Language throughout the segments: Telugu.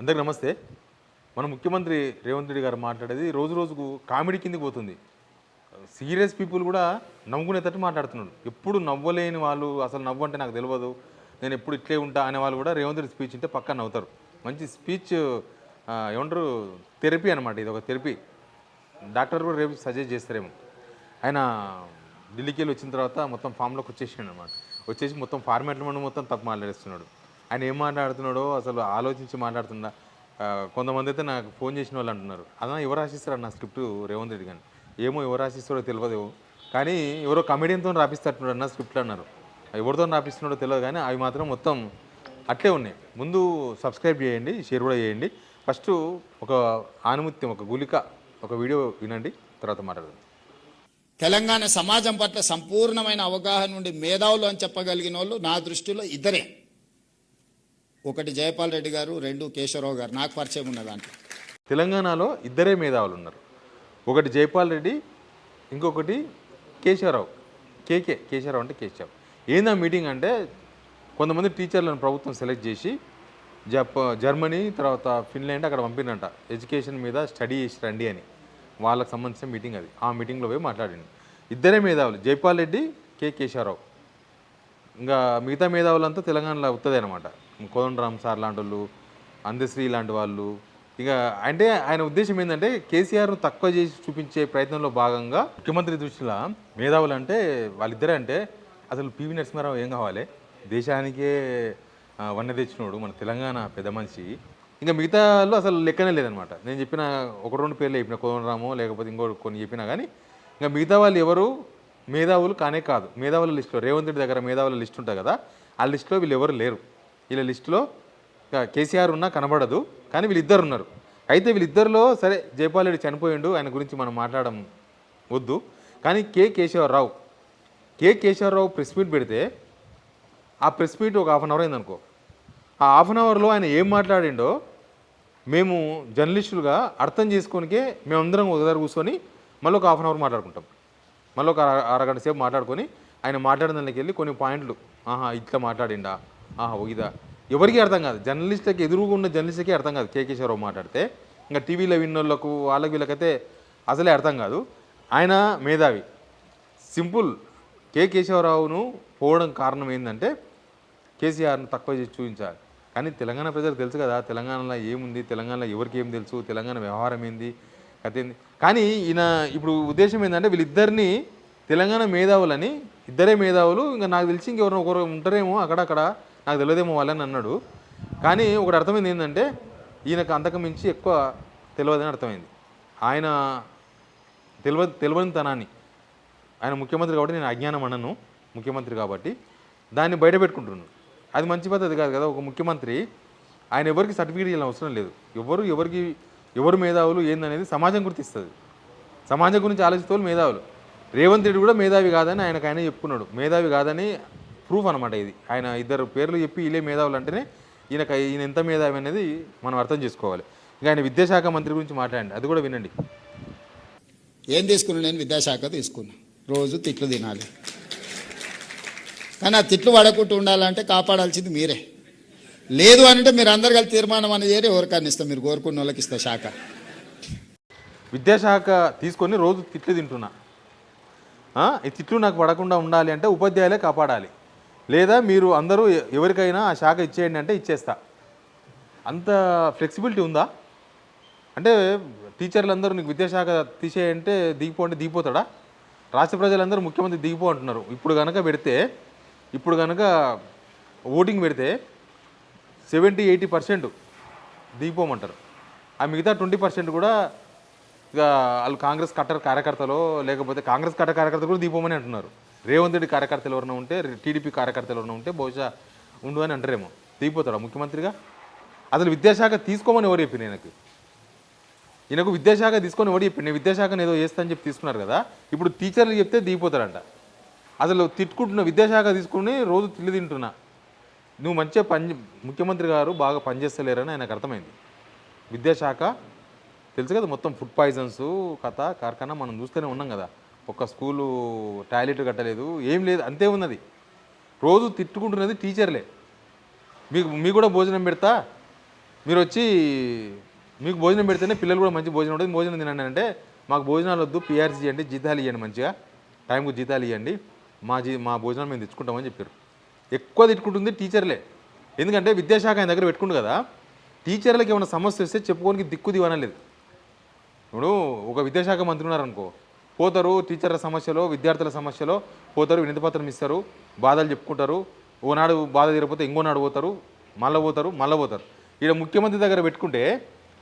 అందరికి నమస్తే. మన ముఖ్యమంత్రి రేవంత్ రెడ్డి గారు మాట్లాడేది రోజు రోజుకు కామెడీ కిందకి పోతుంది. సీరియస్ పీపుల్ కూడా నవ్వుకునేటట్టు మాట్లాడుతున్నాడు. ఎప్పుడు నవ్వలేని వాళ్ళు, అసలు నవ్వు అంటే నాకు తెలియదు, నేను ఎప్పుడు ఇట్లే ఉంటా అనే వాళ్ళు కూడా రేవంత్ రెడ్డి స్పీచ్ ఉంటే పక్కా నవ్వుతారు. మంచి స్పీచ్, ఏమంటారు, థెరపీ అనమాట. ఇది ఒక థెరపీ. డాక్టర్ కూడా రేపు సజెస్ట్ చేస్తారేమో. ఆయన ఢిల్లీకి వెళ్ళి వచ్చిన తర్వాత మొత్తం ఫామ్లోకి వచ్చేసాడు అనమాట. వచ్చేసి మొత్తం ఫార్మాట్లు మనం మొత్తం తప్పు మాట్లాడేస్తున్నాడు. ఆయన ఏం మాట్లాడుతున్నాడో అసలు ఆలోచించి మాట్లాడుతుందా. కొంతమంది అయితే నాకు ఫోన్ చేసిన వాళ్ళు అంటున్నారు, అలా ఎవరు రాసిస్తారు అన్న స్క్రిప్ట్ రేవంత్ రెడ్డి కానీ. ఏమో ఎవరు రాసిస్తారో తెలియదు, కానీ ఎవరో కమెడియన్తో రాపిస్తున్నట్టు అన్న స్క్రిప్ట్లు అన్నారు. ఎవరితో రాపిస్తున్నాడో తెలియదు, కానీ అవి మాత్రం మొత్తం అట్లే ఉన్నాయి. ముందు సబ్స్క్రైబ్ చేయండి, షేర్ కూడా చేయండి. ఫస్ట్ ఒక ఆనుమత్యం, ఒక గులిక, ఒక వీడియో వినండి, తర్వాత మాట్లాడదాం. తెలంగాణ సమాజం పట్ల సంపూర్ణమైన అవగాహన నుండి మేధావులు అని చెప్పగలిగిన వాళ్ళు నా దృష్టిలో ఇద్దరే. ఒకటి జయపాల్ రెడ్డి గారు, రెండు కేశవరావు గారు. నాకు పరిచయం ఉన్న దాంట్లో తెలంగాణలో ఇద్దరే మేధావులు ఉన్నారు. ఒకటి జయపాల్ రెడ్డి, ఇంకొకటి కేశవరావు. కేశవరావు అంటే కేశవ్. ఏందా మీటింగ్ అంటే, కొంతమంది టీచర్లను ప్రభుత్వం సెలెక్ట్ చేసి జర్మనీ తర్వాత ఫిన్లాండ్ అక్కడ పంపినంట, ఎడ్యుకేషన్ మీద స్టడీ చేసి రండి అని. వాళ్ళకి సంబంధించిన మీటింగ్ అది. ఆ మీటింగ్లో పోయి మాట్లాడింది. ఇద్దరే మేధావులు, జైపాల్ రెడ్డి, కేశవరావు. ఇంకా మిగతా మేధావులంతా తెలంగాణలో అవుతుంది అనమాట. కోదండరామ్ సార్ లాంటి వాళ్ళు, అందశ్రీ లాంటి వాళ్ళు. ఇక అంటే ఆయన ఉద్దేశం ఏంటంటే, కేసీఆర్ను తక్కువ చేసి చూపించే ప్రయత్నంలో భాగంగా ముఖ్యమంత్రి దృష్టిలో మేధావులు అంటే వాళ్ళిద్దరే. అంటే అసలు పివి నరసింహారావు ఏం కావాలి, దేశానికే వన్నె తెచ్చినోడు, మన తెలంగాణ పెద్ద మనిషి. ఇంకా మిగతాలో అసలు లెక్కనే లేదనమాట. నేను చెప్పిన ఒక రెండు పేర్లు చెప్పిన, కోదండరామో లేకపోతే ఇంకో కొన్ని చెప్పినా, కానీ ఇంకా మిగతా వాళ్ళు ఎవరు మేధావులు కానే కాదు. మేధావుల లిస్టులో రేవంత్ రెడ్డి దగ్గర మేధావుల లిస్ట్ ఉంటుంది కదా, ఆ లిస్టులో వీళ్ళు ఎవరు లేరు. వీళ్ళ లిస్టులో కేసీఆర్ ఉన్నా కనబడదు, కానీ వీళ్ళిద్దరు ఉన్నారు. అయితే వీళ్ళిద్దరిలో సరే జైపాల్ రెడ్డి చనిపోయిండు, ఆయన గురించి మనం మాట్లాడడం వద్దు. కానీ కేశవరావు ప్రెస్ మీట్ పెడితే, ఆ ప్రెస్ మీట్ ఒక హాఫ్ అన్ అవర్ అయిందనుకో. ఆ హాఫ్ అన్ అవర్లో ఆయన ఏం మాట్లాడిండో మేము జర్నలిస్టులుగా అర్థం చేసుకోనికే మేమందరం ఒక దగ్గర కూర్చొని మళ్ళీ ఒక హాఫ్ అన్ అవర్ మాట్లాడుకుంటాం. మళ్ళీ ఒక అరగంట సేపు మాట్లాడుకొని ఆయన మాట్లాడిన దానికి వెళ్ళి కొన్ని పాయింట్లు, ఇట్లా మాట్లాడిండా, ఇదా, ఎవరికి అర్థం కాదు. జర్నలిస్టులకి, ఎదురుగా ఉన్న జర్నలిస్టులకి అర్థం కాదు. కేశవరావు మాట్లాడితే ఇంకా టీవీలో విన్నోళ్ళకు వాళ్ళకి వీళ్ళకైతే అసలే అర్థం కాదు. ఆయన మేధావి, సింపుల్. కేశవరావును పోవడం కారణం ఏంటంటే కేసీఆర్ను తక్కువ చేసి చూపించాలి. కానీ తెలంగాణ ప్రజలకు తెలుసు కదా, తెలంగాణలో ఏముంది, తెలంగాణలో ఎవరికి ఏం తెలుసు, తెలంగాణ వ్యవహారం ఏంది, కథ ఏంది. కానీ ఈయన ఇప్పుడు ఉద్దేశం ఏంటంటే, వీళ్ళిద్దరిని తెలంగాణ మేధావులని, ఇద్దరే మేధావులు, ఇంకా నాకు తెలిసి ఇంకెవరు ఒకరు ఉంటారేమో అక్కడక్కడ, నాకు తెలియదేమో వాళ్ళని అన్నాడు. కానీ ఒకటి అర్థమైంది ఏంటంటే, ఈయనకు అంతకు మించి ఎక్కువ తెలియదని అర్థమైంది. ఆయన తెలియని తనాన్ని, ఆయన ముఖ్యమంత్రి కాబట్టి, నేను అజ్ఞానం అనను, ముఖ్యమంత్రి కాబట్టి దాన్ని బయట పెట్టుకుంటున్నాను. అది మంచి పద్ధతి కాదు కదా. ఒక ముఖ్యమంత్రి ఆయన ఎవరికి సర్టిఫికేట్ ఇవ్వాలని అవసరం లేదు. ఎవరు మేధావులు ఏందనేది సమాజం గుర్తిస్తుంది. సమాజం గురించి ఆలోచిస్తే మేధావులు. రేవంత్ రెడ్డి కూడా మేధావి కాదని ఆయన చెప్పుకున్నాడు. మేధావి కాదని ప్రూఫ్ అనమాట ఇది. ఆయన ఇద్దరు పేర్లు చెప్పి వీళ్ళే మేధావులు అంటేనే ఈయన ఎంత మేధావి అనేది మనం అర్థం చేసుకోవాలి. ఇక ఆయన విద్యాశాఖ మంత్రి గురించి మాట్లాడండి, అది కూడా వినండి. ఏం తీసుకున్నాను నేను? విద్యాశాఖ తీసుకున్నా. రోజు తిట్లు తినాలి, కానీ ఆ తిట్లు పడకుండా ఉండాలంటే కాపాడాల్సింది మీరే. లేదు అంటే మీరు అందరు కలిసి తీర్మానం అనేది ఎవరికైనా ఇస్తాం, మీరు కోరుకున్న వాళ్ళకి ఇస్తా శాఖ. విద్యాశాఖ తీసుకొని రోజు తిట్లు తింటున్నా. ఈ తిట్లు నాకు పడకుండా ఉండాలి అంటే ఉపాధ్యాయులే కాపాడాలి, లేదా మీరు అందరూ ఎవరికైనా ఆ శాఖ ఇచ్చేయండి అంటే ఇచ్చేస్తా. అంత ఫ్లెక్సిబిలిటీ ఉందా? అంటే టీచర్లందరూ నీకు విద్యాశాఖ తీసేయంటే దిగిపోతాడా? రాష్ట్ర ప్రజలందరూ ముఖ్యమంత్రి దిగిపో అంటున్నారు. ఇప్పుడు కనుక ఓటింగ్ పెడితే 70-80% దిగిపోమంటారు. ఆ మిగతా 20% కూడా ఇక వాళ్ళు కాంగ్రెస్ కార్యకర్తలు, లేకపోతే కాంగ్రెస్ కార్యకర్తలు కూడా దిగిపోమని అంటున్నారు. రేవంత్ రెడ్డి కార్యకర్తలు ఎవరైనా ఉంటే, టీడీపీ కార్యకర్తలు ఎవరైనా ఉంటే బహుశా ఉండు అని అంటారేమో. దిగిపోతాడా ముఖ్యమంత్రిగా? అసలు విద్యాశాఖ తీసుకోమని ఎవరు చెప్పి ఈయనకు విద్యాశాఖ తీసుకొని ఎవరు చెప్పి? నేను విద్యాశాఖను ఏదో చేస్తా అని చెప్పి తీసుకున్నారు కదా, ఇప్పుడు టీచర్లు చెప్తే దిగిపోతారంట. అసలు తిట్టుకుంటున్న విద్యాశాఖ తీసుకుని రోజు తిల్లి తింటున్నా. నువ్వు మంచిగా ముఖ్యమంత్రి గారు బాగా పనిచేస్తలేరని ఆయనకు అర్థమైంది. విద్యాశాఖ తెలుసు కదా, మొత్తం ఫుడ్ పాయిజన్స్ కార్ఖానా మనం చూస్తూనే ఉన్నాం కదా. ఒక్క స్కూలు టాయిలెట్ కట్టలేదు, ఏం లేదు, అంతే ఉన్నది. రోజు తిట్టుకుంటున్నది టీచర్లే. మీకు కూడా భోజనం పెడతా, మీరు వచ్చి మీకు భోజనం పెడితేనే పిల్లలు కూడా మంచి భోజనం ఉంటుంది, భోజనం తినండి అంటే మాకు భోజనాలు వద్దు, పీఆర్సీ ఇవ్వండి, జీతాలు ఇవ్వండి, మంచిగా టైంకు జీతాలు ఇవ్వండి, మా భోజనం మేము తెచ్చుకుంటామని చెప్పారు. ఎక్కువ తిట్టుకుంటుంది టీచర్లే. ఎందుకంటే విద్యాశాఖ ఆయన దగ్గర పెట్టుకుంటు కదా, టీచర్లకు ఏమైనా సమస్య వస్తే చెప్పుకోనికి దిక్కు దివనలేదు. ఇప్పుడు ఒక విద్యాశాఖ మంత్రి ఉన్నారనుకో, పోతారు టీచర్ల సమస్యలో, విద్యార్థుల సమస్యలో పోతారు, వినతిపత్రం ఇస్తారు, బాధలు చెప్పుకుంటారు, ఓనాడు బాధ తీరకపోతే ఇంకోనాడు పోతారు, మళ్ళీ పోతారు. ఇక్కడ ముఖ్యమంత్రి దగ్గర పెట్టుకుంటే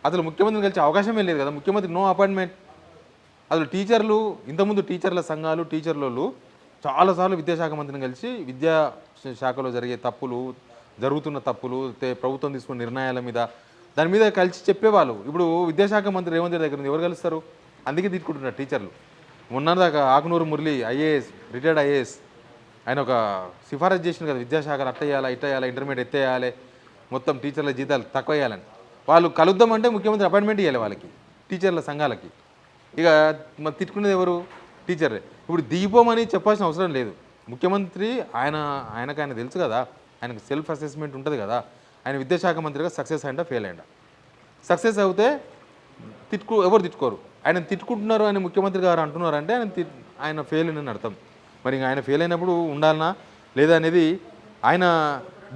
అసలు ముఖ్యమంత్రిని కలిసే అవకాశమే లేదు కదా. ముఖ్యమంత్రి నో అపాయింట్మెంట్. అసలు టీచర్లు ఇంతకుముందు టీచర్ల సంఘాలు, టీచర్లు చాలాసార్లు విద్యాశాఖ మంత్రిని కలిసి విద్యా శాఖలో జరిగే తప్పులు, జరుగుతున్న తప్పులు, ప్రభుత్వం తీసుకున్న నిర్ణయాల మీద దాని మీద కలిసి చెప్పేవాళ్ళు. ఇప్పుడు విద్యాశాఖ మంత్రి రేవంత్ రెడ్డి దగ్గర ఉంది, ఎవరు కలుస్తారు? అందుకే తీసుకుంటున్నారు టీచర్లు. మొన్నదాకా Akunuru Murali IAS, retired IAS, ఆయన ఒక సిఫారసు చేసింది కదా, విద్యాశాఖలు అట్టేయాలి, ఇట్టేయాలి, ఇంటర్మీడియట్ ఎత్తేయాలి, మొత్తం టీచర్ల జీతాలు తక్కువ వేయాలని. వాళ్ళు కలుద్దామంటే ముఖ్యమంత్రి అపాయింట్మెంట్ ఇవ్వాలి వాళ్ళకి, టీచర్ల సంఘాలకి. ఇక మరి తిట్టుకునేది ఎవరు? టీచర్లే. ఇప్పుడు దిగిపోమని చెప్పాల్సిన అవసరం లేదు. ముఖ్యమంత్రి ఆయనకు తెలుసు కదా, ఆయనకు సెల్ఫ్ అసెస్మెంట్ ఉంటుంది కదా. ఆయన విద్యాశాఖ మంత్రిగా సక్సెస్ అయిందా, ఫెయిల్ అయిందా? సక్సెస్ అవుతే ఎవరు తిట్టుకోరు. ఆయన తిట్టుకుంటున్నారు అని ముఖ్యమంత్రి గారు అంటున్నారంటే ఆయన ఫెయిల్ అని అర్థం. మరి ఆయన ఫెయిల్ అయినప్పుడు ఉండాలనా లేదా అనేది ఆయన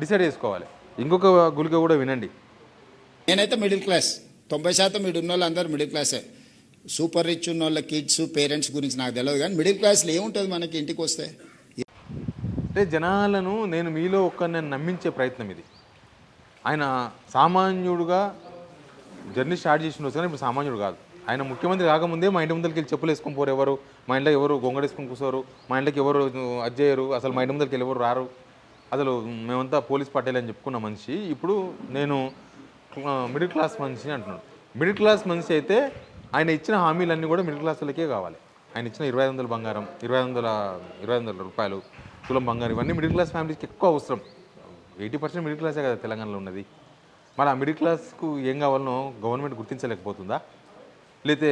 డిసైడ్ చేసుకోవాలి. ఇంకొక గులిక కూడా వినండి. నేనైతే మిడిల్ క్లాస్, 90% ఈడు ఉన్న వాళ్ళు అందరూ మిడిల్ క్లాసే. సూపర్ రిచ్ ఉన్న వాళ్ళ కిడ్స్, పేరెంట్స్ గురించి నాకు తెలియదు, కానీ మిడిల్ క్లాస్లో ఏముంటుంది మనకి ఇంటికి వస్తే? అంటే జనాలను నేను మీలో ఒక్కరిని నమ్మించే ప్రయత్నం ఇది. ఆయన సామాన్యుడుగా జర్నీ స్టార్ట్ చేసిన రోజు కానీ ఇప్పుడు సామాన్యుడు కాదు. ఆయన ముఖ్యమంత్రి కాకముందే మా ఇంటి ముందరికి వెళ్ళి చెప్పులు వేసుకొని పోరు ఎవరు, మా ఇంట్లో ఎవరు గొంగడేసుకొని కూర్చోరు, మా ఇంట్లోకి ఎవరు అజ్జేయరు, అసలు మా ఇంటి ముందరికి వెళ్ళి ఎవరు రారు, అసలు మేమంతా పోలీస్ పట్టేలు అని చెప్పుకున్న మనిషి ఇప్పుడు నేను మిడిల్ క్లాస్ మనిషి అంటున్నాడు. మిడిల్ క్లాస్ మనిషి అయితే ఆయన ఇచ్చిన హామీలన్నీ కూడా మిడిల్ క్లాస్ వాళ్ళకే కావాలి. ఆయన ఇచ్చిన 2500 బంగారం, 2500 రూపాయలు తులం బంగారం, ఇవన్నీ మిడిల్ క్లాస్ ఫ్యామిలీస్కి ఎక్కువ అవసరం. 80% మిడిల్ క్లాసే కదా తెలంగాణలో ఉన్నది. మరి ఆ మిడిల్ క్లాస్కు ఏం కావాలనో గవర్నమెంట్ గుర్తించలేకపోతుందా? లేకపోతే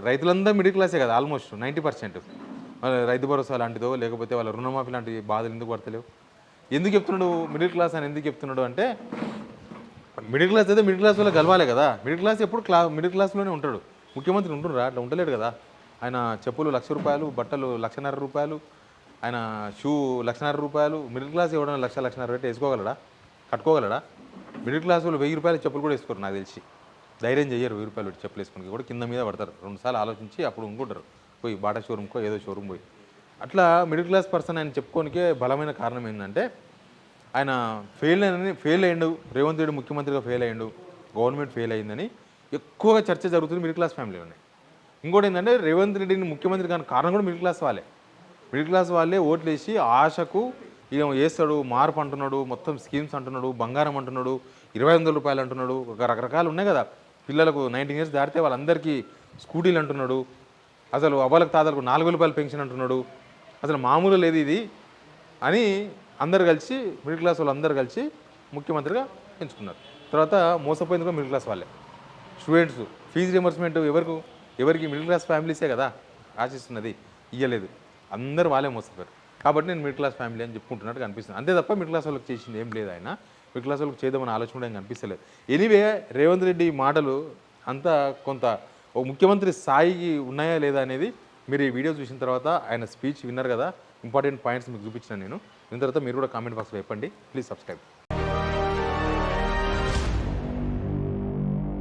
రైతులందరూ మిడిల్ క్లాసే కదా, ఆల్మోస్ట్ 90%. రైతు భరోసా లాంటిదో లేకపోతే వాళ్ళ రుణమాఫీ లాంటి బాధలు ఎందుకు పడతలేవు? ఎందుకు చెప్తున్నాడు మిడిల్ క్లాస్ అని? ఎందుకు చెప్తున్నాడు అంటే మిడిల్ క్లాస్ అయితే మిడిల్ క్లాస్ వల్ల కలవాలి కదా. మిడిల్ క్లాస్ ఎప్పుడు మిడిల్ క్లాస్లోనే ఉంటాడు. ముఖ్యమంత్రి ఉంటున్నారా? అట్లా ఉండలేడు కదా. ఆయన చెప్పులు 1,00,000 రూపాయలు, బట్టలు 1,50,000 రూపాయలు, ఆయన షూ 1,50,000 రూపాయలు. మిడిల్ క్లాస్ ఎవడన్నా 1,00,000 పెట్టి వేసుకోగలడా? కట్టుకోగలడా? మిడిల్ క్లాస్ వాళ్ళు 1,000 రూపాయలు చెప్పులు కూడా వేసుకోరు నాకు తెలిసి. ధైర్యం చేయరు 1,000 రూపాయలు పెట్టి చెప్పులు వేసుకుని కూడా కింద మీద పడతారు. 2 సార్లు ఆలోచించి అప్పుడు ఇంకుంటారు పోయి బాటా షోరూమ్కో ఏదో షోరూమ్ పోయి. అట్లా మిడిల్ క్లాస్ పర్సన్ ఆయన చెప్పుకోనికే బలమైన కారణం ఏంటంటే ఆయన ఫెయిల్ అయ్యిండు, రేవంత్ రెడ్డి ముఖ్యమంత్రిగా ఫెయిల్ అయ్యిండు, గవర్నమెంట్ ఫెయిల్ అయిందని ఎక్కువగా చర్చ జరుగుతుంది మిడిల్ క్లాస్ ఫ్యామిలీలోనే. ఇంకోటి ఏంటంటే రేవంత్ రెడ్డిని ముఖ్యమంత్రి కానీ కారణం కూడా మిడిల్ క్లాస్ వాళ్ళే. మిడిల్ క్లాస్ వాళ్ళే ఓట్లు వేసి ఆశకు ఈయన వేస్తాడు, మార్పు అంటున్నాడు, మొత్తం స్కీమ్స్ అంటున్నాడు, బంగారం అంటున్నాడు, 2,500 రూపాయలు అంటున్నాడు, ఒక రకరకాలు ఉన్నాయి కదా. పిల్లలకు 19 ఇయర్స్ దాటితే వాళ్ళందరికీ స్కూటీలు అంటున్నాడు, అసలు అవ్వలకు తాతలకు 4,000 రూపాయలు పెన్షన్ అంటున్నాడు. అసలు మామూలు లేదు ఇది అని అందరు కలిసి మిడిల్ క్లాస్ వాళ్ళు అందరు కలిసి ముఖ్యమంత్రిగా ఎంచుకున్నారు. తర్వాత మోసపోయింది కూడా మిడిల్ క్లాస్ వాళ్ళే. స్టూడెంట్స్ ఫీజు రియంబర్స్మెంట్ ఎవరికి మిడిల్ క్లాస్ ఫ్యామిలీసే కదా ఆశిస్తున్నది, ఇవ్వలేదు, అందరూ వాళ్ళే మోసపోయారు. కాబట్టి నేను మిడిల్ క్లాస్ ఫ్యామిలీ అని చెప్పుకుంటున్నట్టు కనిపిస్తుంది. అంతే తప్ప మిడిల్ క్లాస్ వాళ్ళకి చేసింది ఏం లేదు. ఆయన మిడిల్ క్లాస్ వాళ్ళకి చేద్దామని ఆలోచన కూడా ఏం కనిపిస్తలేదు. ఎనీవే రేవంత్ రెడ్డి మాటలు అంతా కొంత ఒక ముఖ్యమంత్రి స్థాయికి ఉన్నాయా లేదా అనేది మీరు ఈ వీడియో చూసిన తర్వాత ఆయన స్పీచ్ విన్నారు కదా, ఇంపార్టెంట్ పాయింట్స్ మీకు చూపించిన నేను. దీని తర్వాత మీరు కూడా కామెంట్ బాక్స్లో చెప్పండి. Please subscribe.